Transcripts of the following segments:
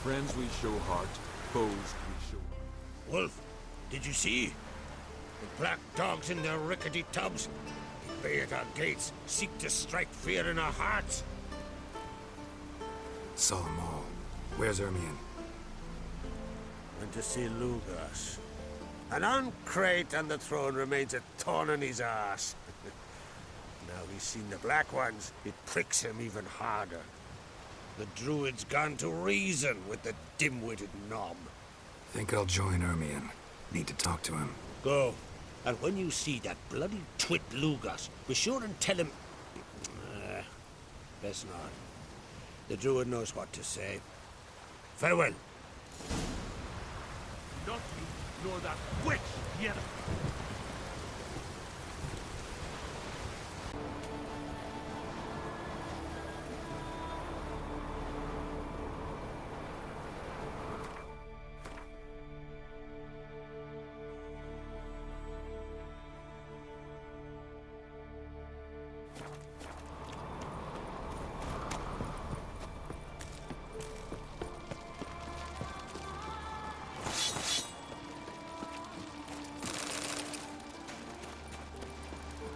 Friends we show heart, foes we show... Wolf, did you see? The black dogs in their rickety tubs. They bay at our gates, seek to strike fear in our hearts. Saw them all. Where's Ermion? Went to see Lugos. And on Crach'a and the throne remains a thorn in his ass. Now he's seen the Black Ones, it pricks him even harder. The druid's gone to reason with the dim-witted knob. Think I'll join Ermion. Need to talk to him. Go. And when you see that bloody twit Lugos, be sure and tell him... best not. The druid knows what to say. Farewell. Not you, nor that witch, the other.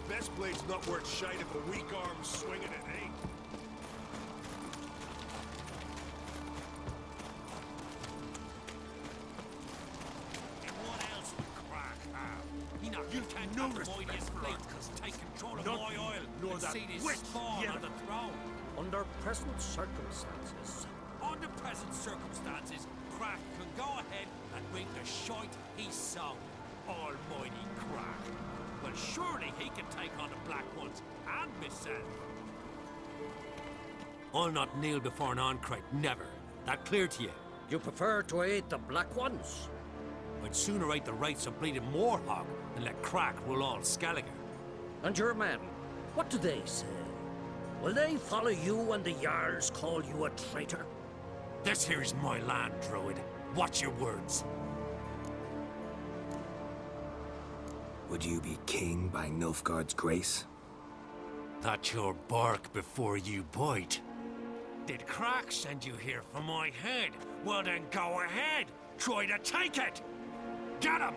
Best blade's not worth shite if a weak arm's swinging it, eh? And what else would Crach'a have? He not you can't no avoid his blade because take control of Not my oil nor and that see this witch, spawn yeah. on the throne. Under present circumstances, Under present circumstances, Crach can go ahead and bring the shite he sown. Almighty Crach. Well, surely he can take on the Black Ones and myself. I'll not kneel before an Ancrate, never. That clear to you? you prefer to aid the Black Ones? I'd sooner aid the rights of bleeding Moorhog than let Crach rule all Skellige. And your men, what do they say? Will they follow you when the Jarls call you a traitor? This here is my land, Druid. Watch your words. Would you be king by Nilfgaard's grace? That's your bark before you bite. Did Crach send you here for my head? Well then go ahead! Try to take it! Get him!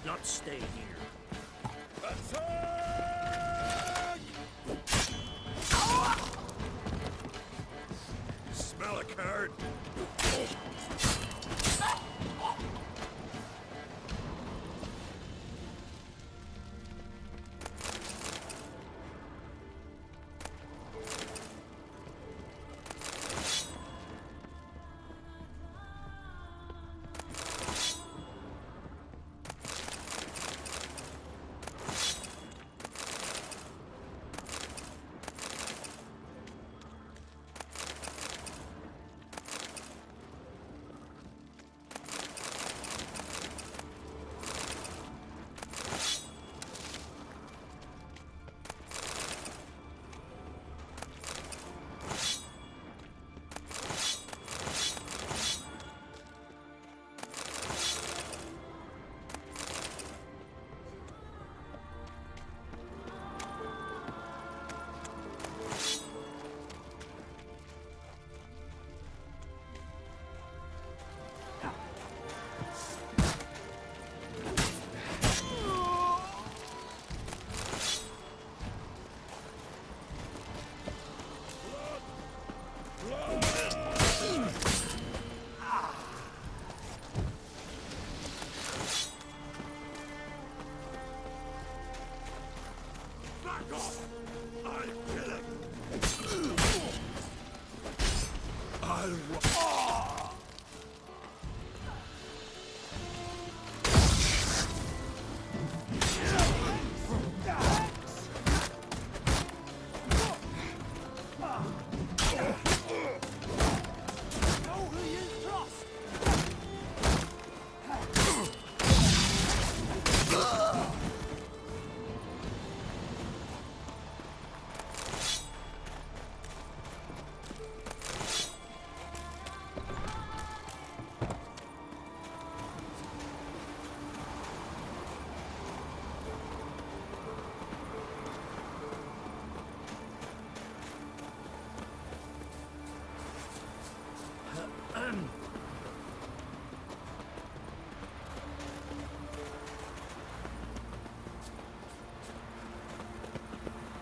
Not stay here. Smell a card.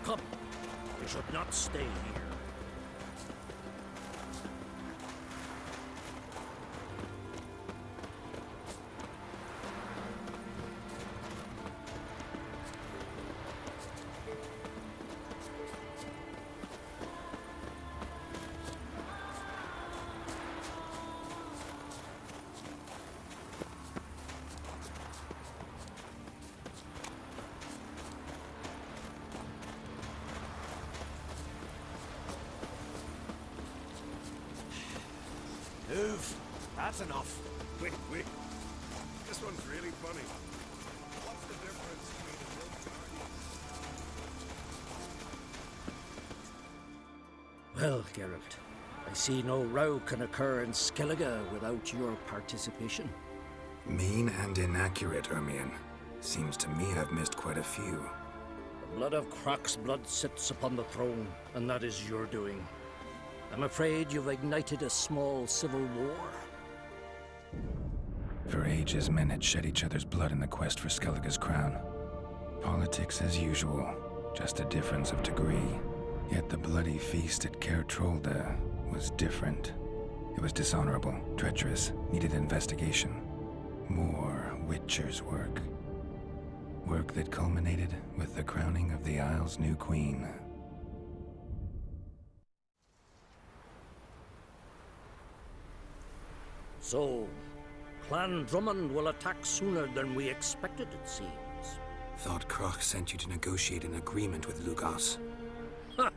Come, you should not stay here. Move. That's enough. Wait. This one's really funny. What's the difference between a milk carton? Well, Geralt, I see no row can occur in Skellige without your participation. Mean and inaccurate, Ermion. Seems to me I've missed quite a few. The blood of Crach's blood sits upon the throne, and that is your doing. I'm afraid you've ignited a small civil war. For ages, men had shed each other's blood in the quest for Skellige's crown. Politics as usual, just a difference of degree. Yet the bloody feast at Caer Trolde was different. It was dishonorable, treacherous, needed investigation. More Witcher's work. Work that culminated with the crowning of the Isle's new queen. So, Clan Drummond will attack sooner than we expected, it seems. Thought Crach sent you to negotiate an agreement with Lugos. Ha!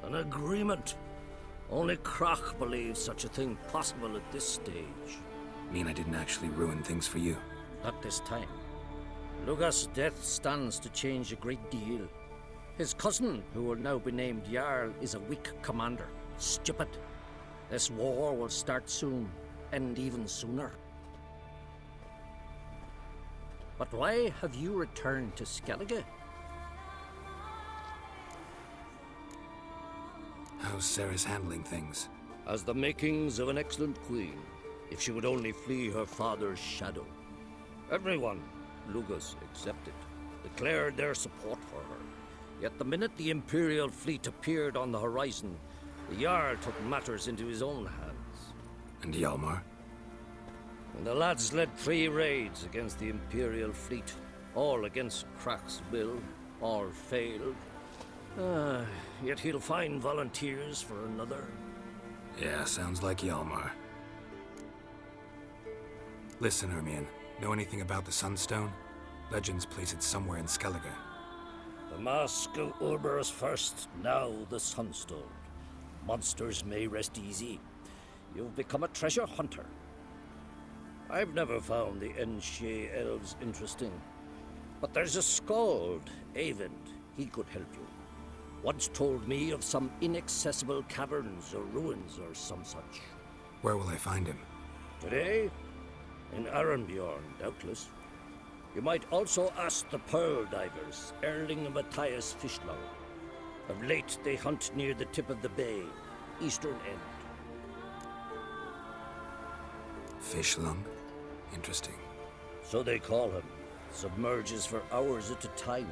An agreement. Only Crach believes such a thing possible at this stage. Mean I didn't actually ruin things for you? Not this time. Lugos' death stands to change a great deal. His cousin, who will now be named Jarl, is a weak commander. Stupid. This war will start soon, end even sooner. But why have you returned to Skellige? How's Sarah's handling things? As the makings of an excellent queen, if she would only flee her father's shadow. Everyone, Lugos excepted, declared their support for her. Yet the minute the Imperial fleet appeared on the horizon, the Jarl took matters into his own hands. And Hjalmar? And the lads led 3 raids against the Imperial fleet, all against Crach's will, all failed. Yet he'll find volunteers for another. Yeah, sounds like Hjalmar. Listen, Ermion, know anything about the Sunstone? Legends place it somewhere in Skellige. The Mask of Urberus first, now the Sunstone. Monsters may rest easy. You've become a treasure hunter. I've never found the Enshe elves interesting. But there's a skald, Eyvind. He could help you. Once told me of some inaccessible caverns or ruins or some such. Where will I find him? Today? In Arnbjorn, doubtless. You might also ask the Pearl Divers, Erling and Matthias Fishlong. Of late, they hunt near the tip of the bay, eastern end. Fishlung? Interesting. So they call him. Submerges for hours at a time.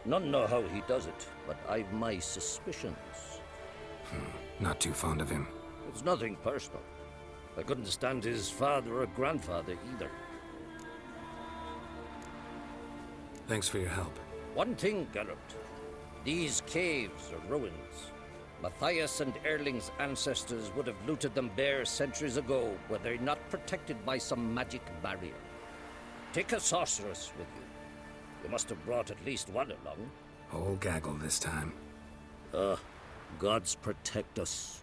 None know how he does it, but I've my suspicions. Not too fond of him. It's nothing personal. I couldn't stand his father or grandfather either. Thanks for your help. One thing, Geralt. These caves are ruins. Matthias and Erling's ancestors would have looted them bare centuries ago were they not protected by some magic barrier. Take a sorceress with you. You must have brought at least one along. Whole gaggle this time. Gods protect us.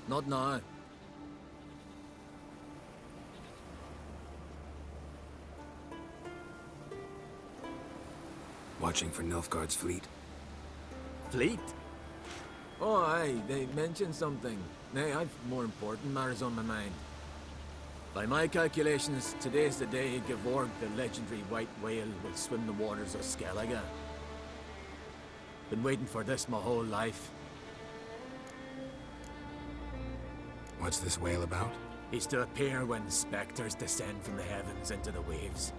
Not now. Watching for Nilfgaard's fleet? Fleet? Oh, aye, they mentioned something. Nay, I've more important matters on my mind. By my calculations, today's the day Gevorg, the legendary white whale, will swim the waters of Skellige. Been waiting for this my whole life. What's this whale about? He's to appear when spectres descend from the heavens into the waves.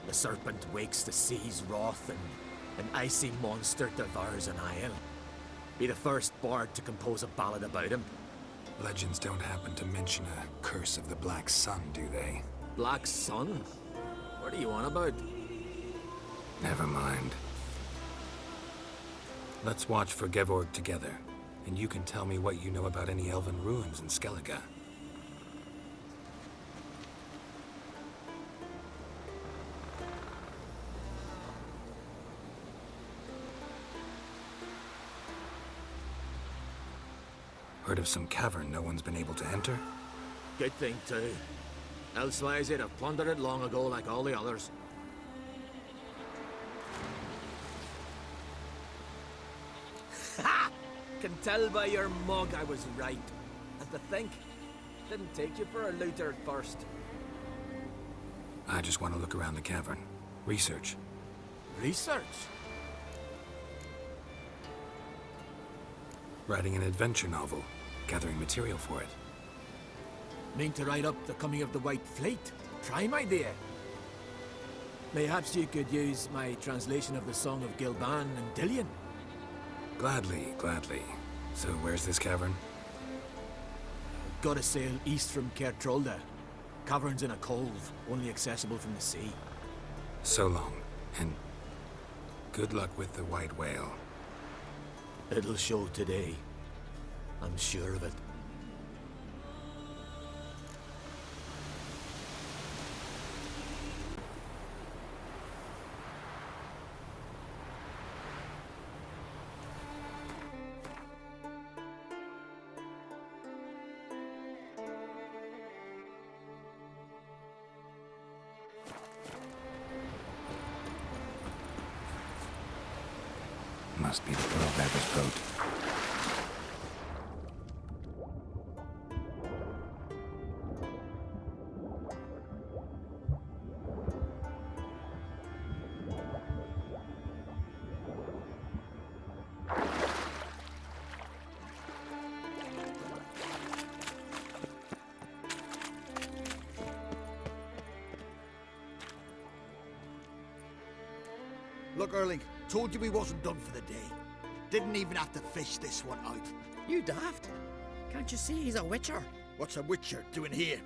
The serpent wakes the sea's wrath, and an icy monster devours an isle. Be the first bard to compose a ballad about him. Legends don't happen to mention a curse of the Black Sun, do they? Black Sun? What are you on about? Never mind. Let's watch for Gevorg together, and you can tell me what you know about any elven ruins in Skellige. Heard of some cavern no one's been able to enter? Good thing, too. Elsewise, they'd have plundered it long ago like all the others. Ha! Can tell by your mug I was right. And to think, didn't take you for a looter at first. I just want to look around the cavern. Research. Research? Writing an adventure novel. Gathering material for it. Mean to write up the coming of the White Fleet? Prime idea. Mayhaps you could use my translation of the Song of Gilban and Dillion. Gladly, gladly. So where's this cavern? Gotta sail east from Kertrolda. Cavern's in a cove, only accessible from the sea. So long, and good luck with the white whale. It'll show today. I'm sure of it. Must be the Pearlbagger's boat. Look, Erling, told you we wasn't done for the day. Didn't even have to fish this one out. You daft. Can't you see he's a witcher? What's a witcher doing here?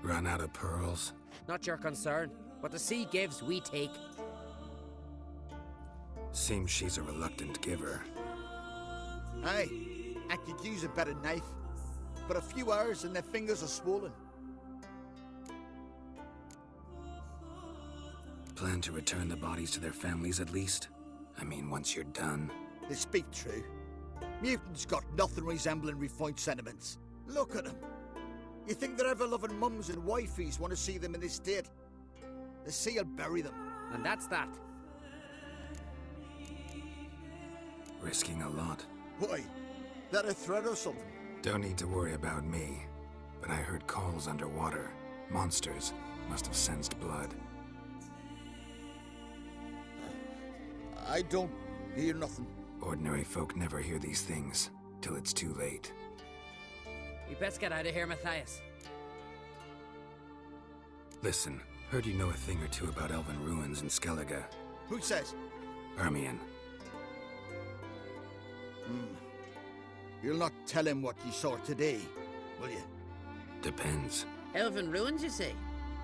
Run out of pearls? Not your concern. What the sea gives, we take. Seems she's a reluctant giver. Aye, I could use a better knife. But a few hours and their fingers are swollen. Plan to return the bodies to their families at least? I mean, once you're done. They speak true. Mutants got nothing resembling refined sentiments. Look at them. You think their ever-loving mums and wifeys want to see them in this state? The sea will bury them. And that's that. Risking a lot. Why? That a threat or something? Don't need to worry about me. But I heard calls underwater. Monsters must have sensed blood. I don't hear nothing. Ordinary folk never hear these things, till it's too late. You best get out of here, Matthias. Listen, heard you know a thing or two about elven ruins in Skellige. Who says? Ermion. You'll not tell him what you saw today, will you? Depends. Elven ruins, you say?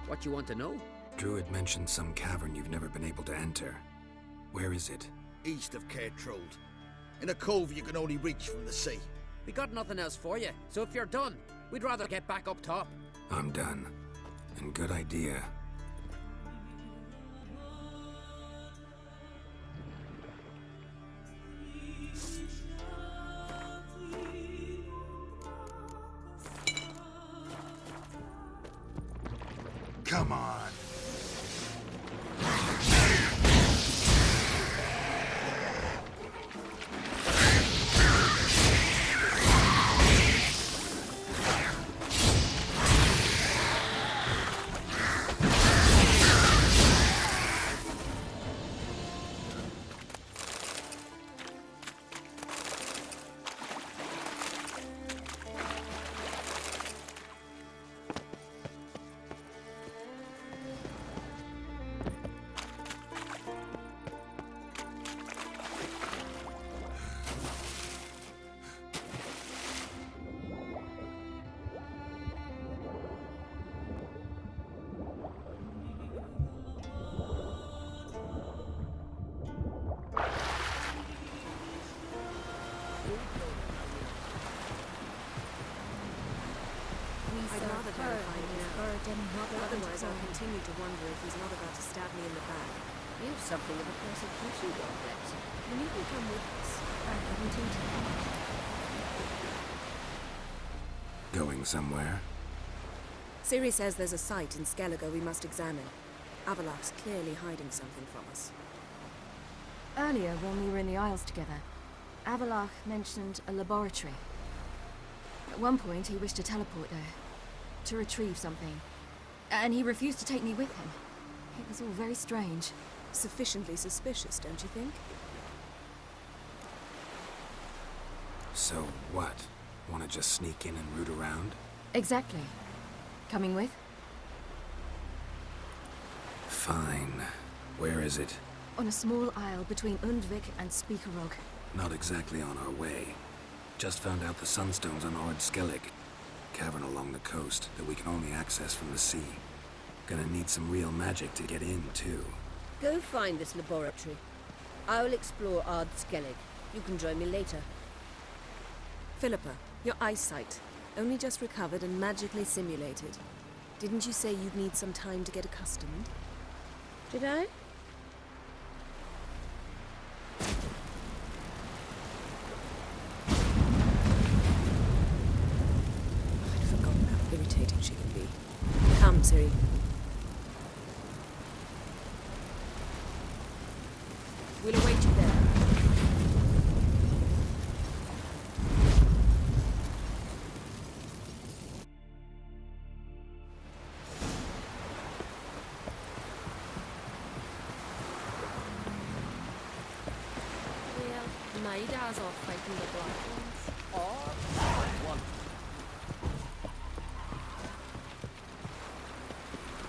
What you want to know? Druid mentioned some cavern you've never been able to enter. Where is it? East of Kertrold. In a cove you can only reach from the sea. We got nothing else for you, so if you're done, we'd rather get back up top. I'm done. And good idea. Come on. getting hot. Otherwise, I'll continue to wonder if he's not about to stab me in the back. You've something of a persecution complex. You needn't come with us. I haven't eaten. Going somewhere? Ciri says there's a site in Skellige we must examine. Avalac'h's clearly hiding something from us. Earlier, when we were in the Isles together, Avalac'h mentioned a laboratory. At one point, he wished to teleport there, to retrieve something. And he refused to take me with him. It was all very strange. Sufficiently suspicious, don't you think? So what? Want to just sneak in and root around? Exactly. Coming with? Fine. Where is it? On a small isle between Undvik and Speakerog. Not exactly on our way. Just found out the sunstones on Ord Skellig. Cavern along the coast that we can only access from the sea. Gonna need some real magic to get in, too. Go find this laboratory. I'll explore Ard Skellig. You can join me later. Philippa, your eyesight. Only just recovered and magically simulated. Didn't you say you'd need some time to get accustomed? Did I? I'd forgotten how irritating she can be. Come, Ciri. We'll await you there. Maida's off fighting the black ones.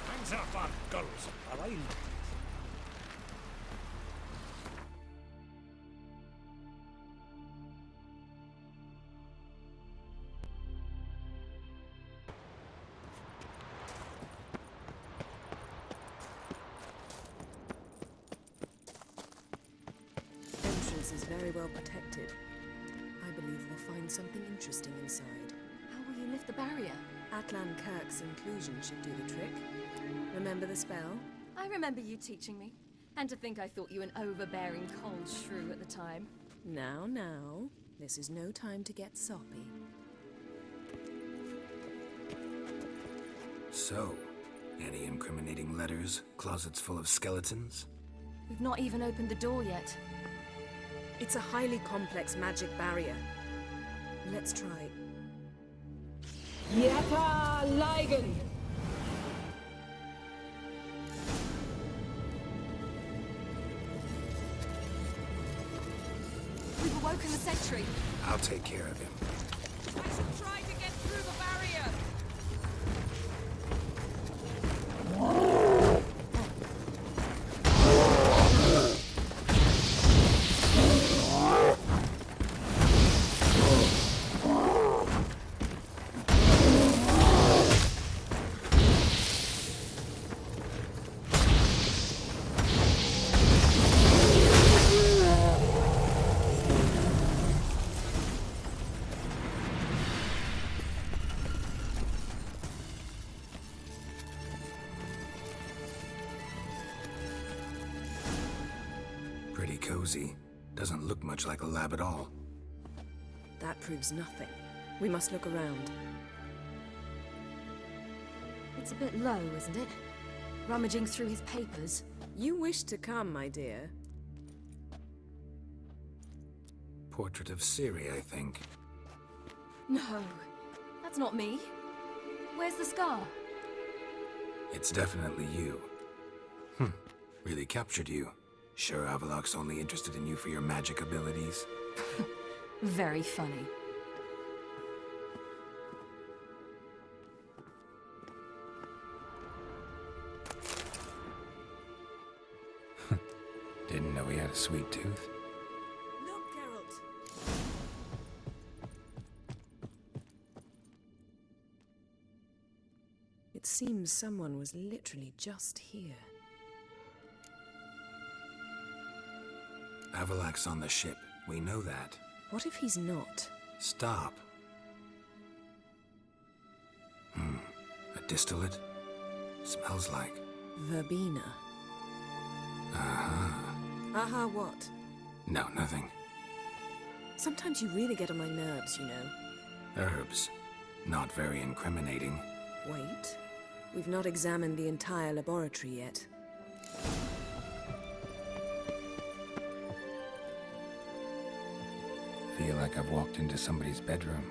Hands up on gulls, or I'll... Entrance is very well protected. I believe we'll find something interesting inside. How will you lift the barrier? Atlan Kirk's inclusion should do the trick. Remember the spell? I remember you teaching me. And to think I thought you an overbearing cold shrew at the time. Now, now. This is no time to get soppy. So, any incriminating letters? Closets full of skeletons? We've not even opened the door yet. It's a highly complex magic barrier. Let's try. Yata Ligen! We've awoken the sentry. I'll take care of him. I should try to get through the barrier! Pretty cozy. Doesn't look much like a lab at all. That proves nothing. We must look around. It's a bit low, isn't it? Rummaging through his papers. You wish to come, my dear. Portrait of Ciri, I think. No, that's not me. Where's the scar? It's definitely you. Really captured you. Sure Avalac'h's only interested in you for your magic abilities? Very funny. Didn't know he had a sweet tooth. Look, Geralt. It seems someone was literally just here. Avalac'h's on the ship. We know that. What if he's not? Stop. A distillate? Smells like. Verbena. Uh-huh. Aha, what? No, nothing. Sometimes you really get on my nerves, you know. Herbs. Not very incriminating. Wait. We've not examined the entire laboratory yet. Feel like I've walked into somebody's bedroom.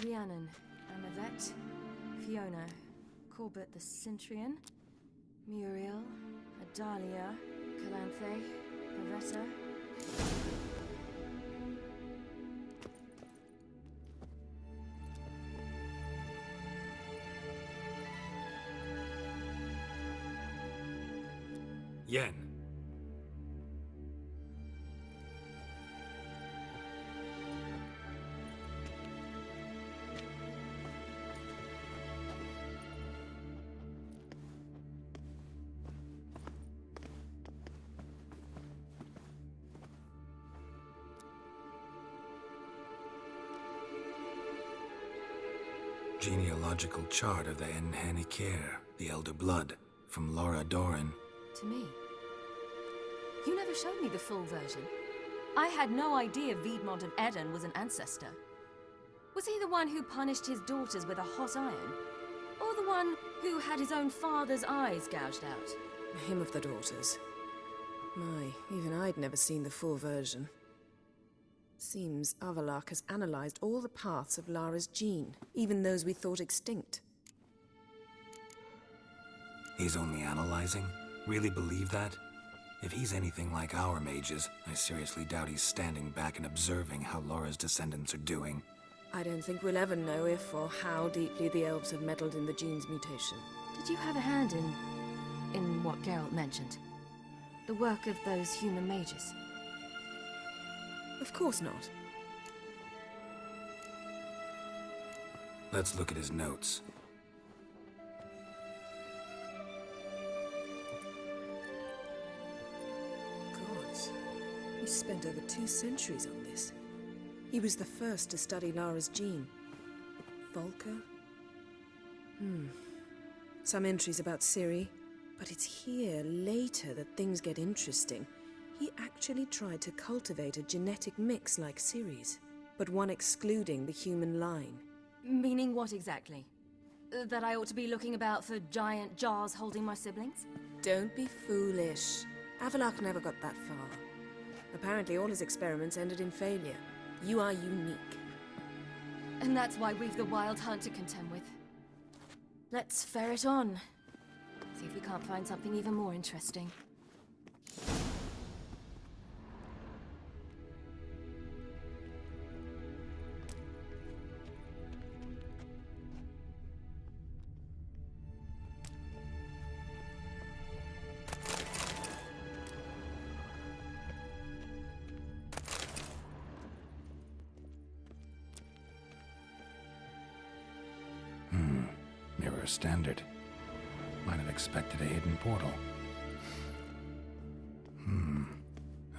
Rhiannon, Amavette, Fiona, Corbett the Centurion, Muriel, Adalia, Calanthe, Pavetta. Yen. Genealogical chart of the Enhanikir, the Elder Blood, from Laura Doran. To me. You never showed me the full version. I had no idea Viedmont of Eden was an ancestor. Was he the one who punished his daughters with a hot iron? Or the one who had his own father's eyes gouged out? Him of the daughters. My, even I'd never seen the full version. Seems Avalac'h has analyzed all the paths of Lara's gene, even those we thought extinct. He's only analyzing? Really believe that? If he's anything like our mages, I seriously doubt he's standing back and observing how Laura's descendants are doing. I don't think we'll ever know if or how deeply the elves have meddled in the gene's mutation. Did you have a hand in what Geralt mentioned? The work of those human mages? Of course not. Let's look at his notes. Gods, he spent over 2 centuries on this. He was the first to study Lara's gene. Volker? Some entries about Ciri, but it's here, later, that things get interesting. He actually tried to cultivate a genetic mix like Ciri's, but one excluding the human line. Meaning what exactly? That I ought to be looking about for giant jars holding my siblings? Don't be foolish. Avalac'h never got that far. Apparently all his experiments ended in failure. You are unique. And that's why we've the Wild Hunt to contend with. Let's ferret on. See if we can't find something even more interesting. Mirror standard. Might have expected a hidden portal.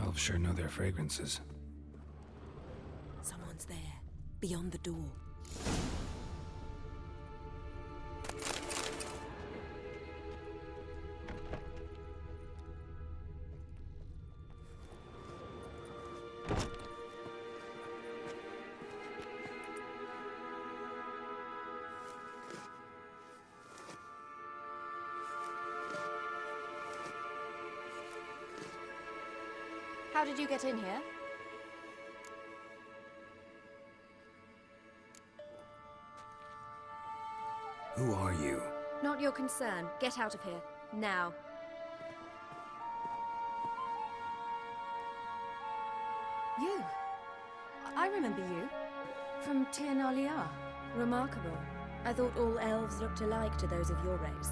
Elves sure know their fragrances. Someone's there, beyond the door. How did you get in here? Who are you? Not your concern. Get out of here. Now. You. I remember you. From Tirnalia. Remarkable. I thought all elves looked alike to those of your race.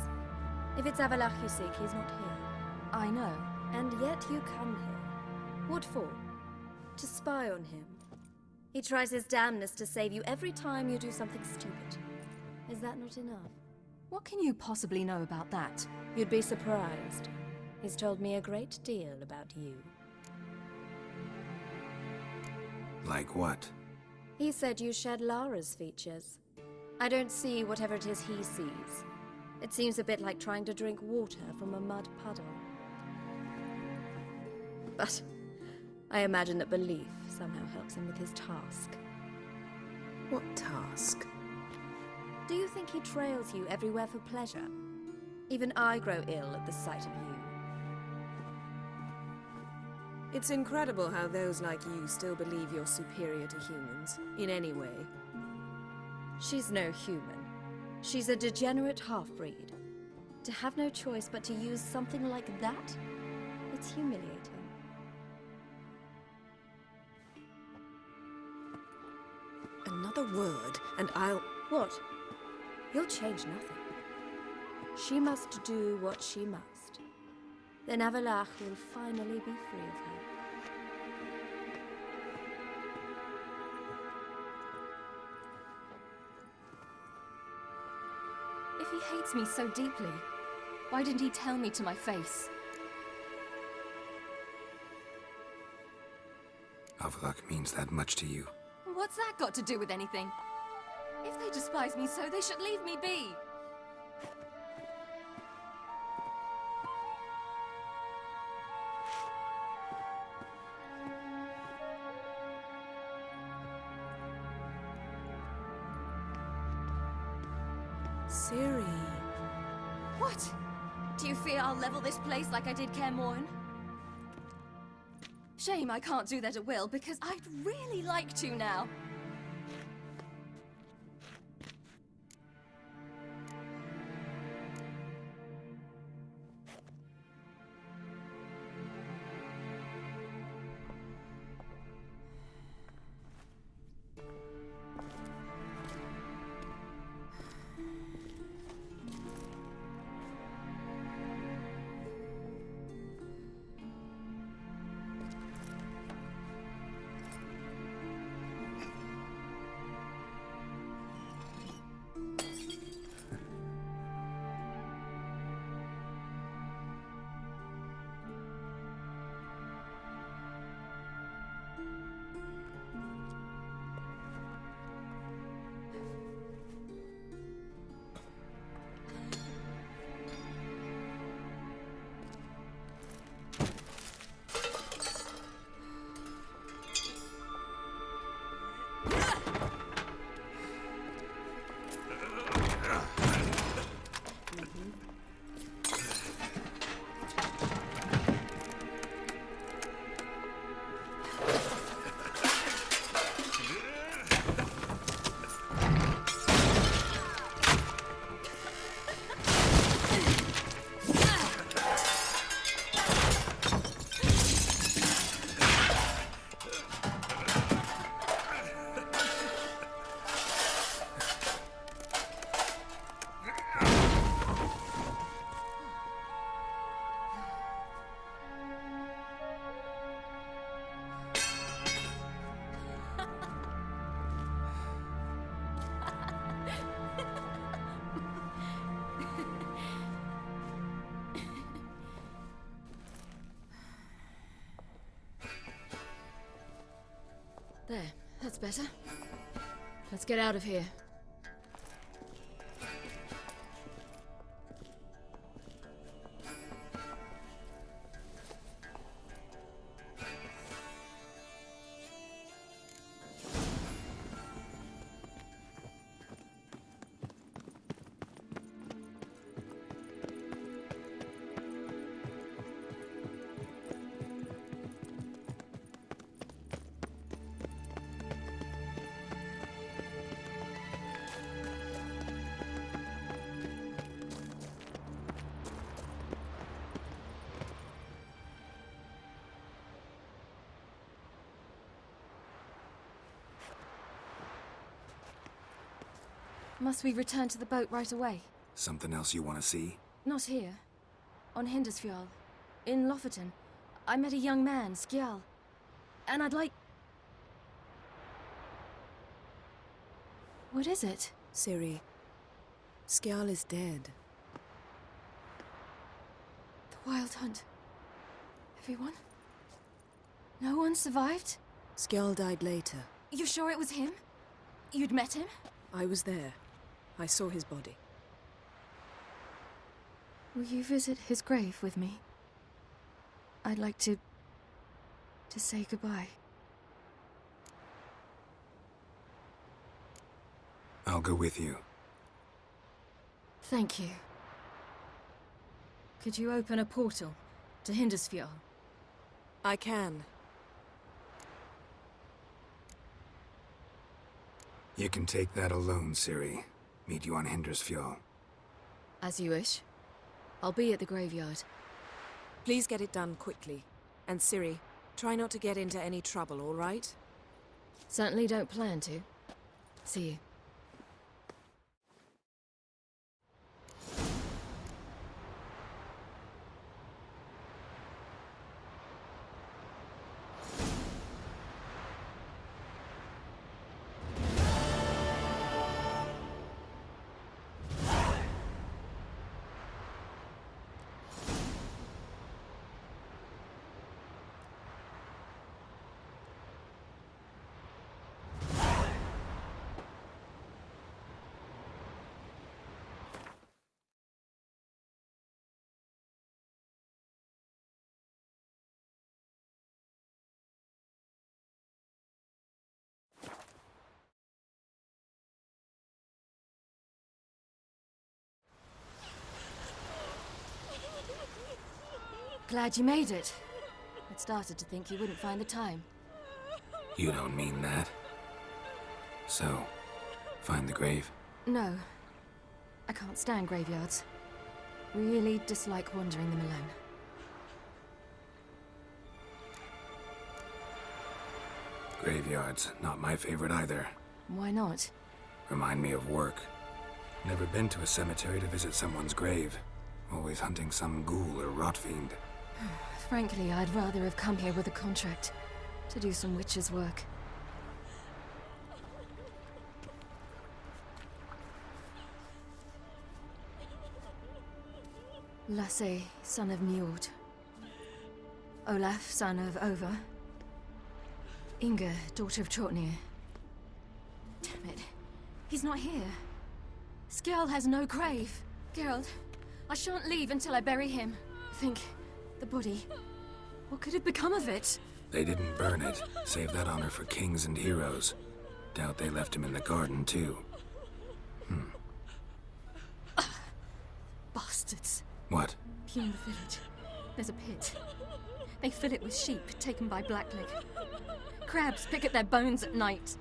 If it's Avalac'h you seek, he's not here. I know. And yet you come here. What for? To spy on him. He tries his damnedest to save you every time you do something stupid. Is that not enough? What can you possibly know about that? You'd be surprised. He's told me a great deal about you. Like what? He said you shared Lara's features. I don't see whatever it is he sees. It seems a bit like trying to drink water from a mud puddle. But I imagine that belief somehow helps him with his task. What task? Do you think he trails you everywhere for pleasure? Even I grow ill at the sight of you. It's incredible how those like you still believe you're superior to humans, in any way. She's no human. She's a degenerate half-breed. To have no choice but to use something like that? It's humiliating. Another word, and I'll... What? You'll change nothing. She must do what she must. Then Avalac'h will finally be free of her. If he hates me so deeply, why didn't he tell me to my face? Avalac'h means that much to you. What's that got to do with anything? If they despise me so, they should leave me be. Ciri. What? Do you fear I'll level this place like I did Kadim Kanın? Shame I can't do that at will, because I'd really like to now. There, that's better. Let's get out of here. Must we return to the boat right away? Something else you want to see? Not here. On Hindisfjall. In Lofoten. I met a young man, Skjall. And I'd like... What is it? Ciri, Skjall is dead. The Wild Hunt. Everyone? No one survived? Skjall died later. You sure it was him? You'd met him? I was there. I saw his body. Will you visit his grave with me? I'd like to say goodbye. I'll go with you. Thank you. Could you open a portal to Hindisfjall? I can. You can take that alone, Ciri. Meet you on Hindisfjall. As you wish. I'll be at the graveyard. Please get it done quickly. And Ciri, try not to get into any trouble, all right? Certainly don't plan to. See you. Glad you made it. I'd started to think you wouldn't find the time. You don't mean that. So, find the grave? No. I can't stand graveyards. Really dislike wandering them alone. Graveyards, not my favorite either. Why not? Remind me of work. Never been to a cemetery to visit someone's grave. Always hunting some ghoul or rot fiend. Frankly, I'd rather have come here with a contract. To do some witch's work. Lasse, son of Njord. Olaf, son of Over. Inga, daughter of Trotnir. Damn it. He's not here. Skjall has no grave. Geralt, I shan't leave until I bury him. Think, the body. What could have become of it? They didn't burn it. Save that honor for kings and heroes. Doubt they left him in the garden, too. Bastards. What? Beyond the village, there's a pit. They fill it with sheep taken by Blackleg. Crabs pick at their bones at night.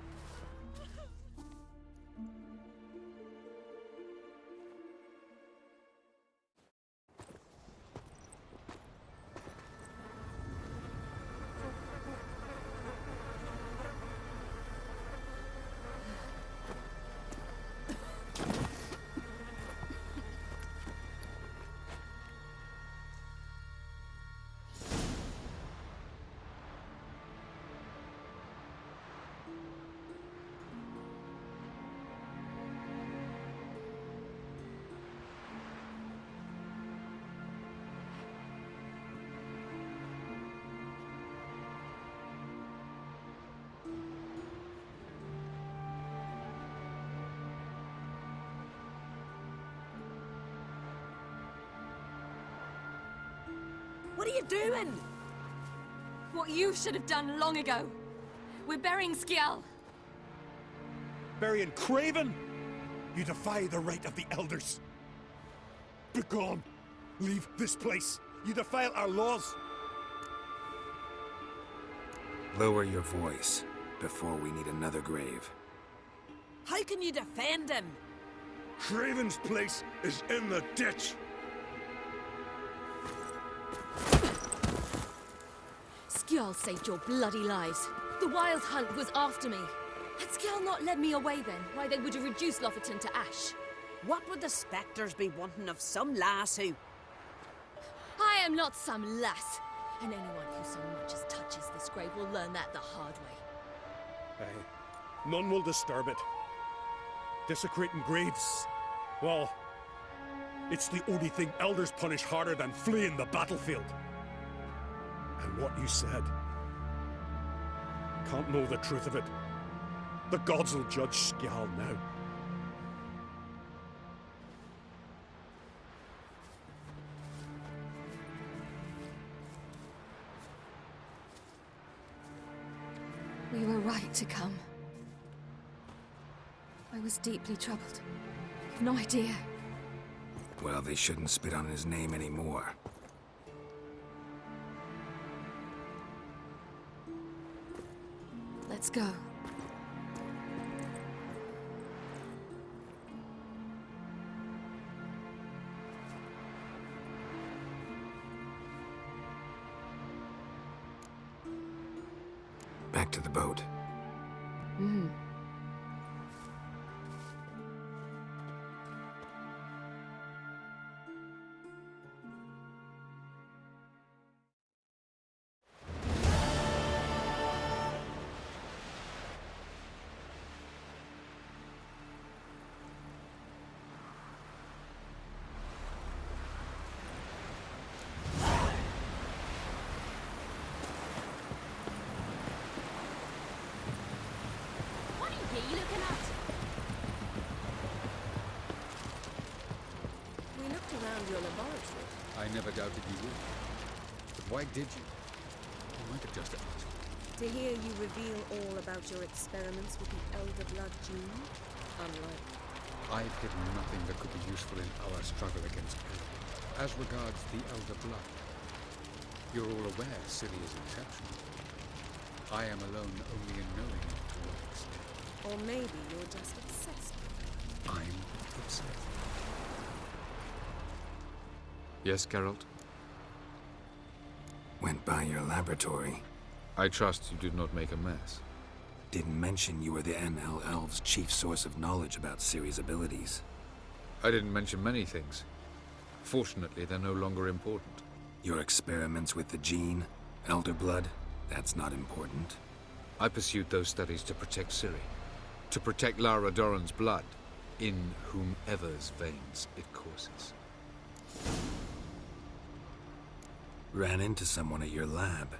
What are you doing? What you should have done long ago. We're burying Skjall. Burying Craven? You defy the right of the elders. Begone. Leave this place. You defile our laws. Lower your voice before we need another grave. How can you defend him? Craven's place is in the ditch. Skjall saved your bloody lives. The Wild Hunt was after me. Had Skjall not led me away then, why they would have reduced Lofoten to ash. What would the spectres be wanting of some lass who... I am not some lass, and anyone who so much as touches this grave will learn that the hard way. Aye. None will disturb it. Desecrating graves, well, it's the only thing elders punish harder than fleeing the battlefield. And what you said, can't know the truth of it. The gods will judge Skjall now. We were right to come. I was deeply troubled. You've no idea. Well, they shouldn't spit on his name anymore. Let's go. Back to the boat. We looked around your laboratory. I never doubted you would. But why did you? You might have just asked. To hear you reveal all about your experiments with the Elder Blood gene? Unlikely. I've hidden nothing that could be useful in our struggle against evil. As regards the Elder Blood, you're all aware Ciri is exceptional. I am alone only in knowing it to what extent. Or maybe you're just obsessed with her. I'm obsessed. Yes, Geralt? Went by your laboratory. I trust you did not make a mess. Didn't mention you were the NL Elves' chief source of knowledge about Ciri's abilities. I didn't mention many things. Fortunately, they're no longer important. Your experiments with the gene, Elder Blood, that's not important. I pursued those studies to protect Ciri. To protect Lara Doran's blood, in whomever's veins it courses. Ran into someone at your lab.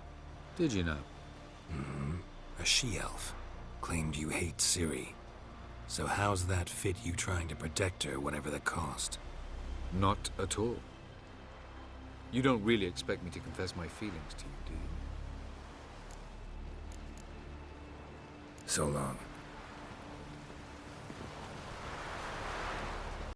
Did you know? A she-elf. Claimed you hate Ciri. So how's that fit you trying to protect her, whatever the cost? Not at all. You don't really expect me to confess my feelings to you, do you? So long.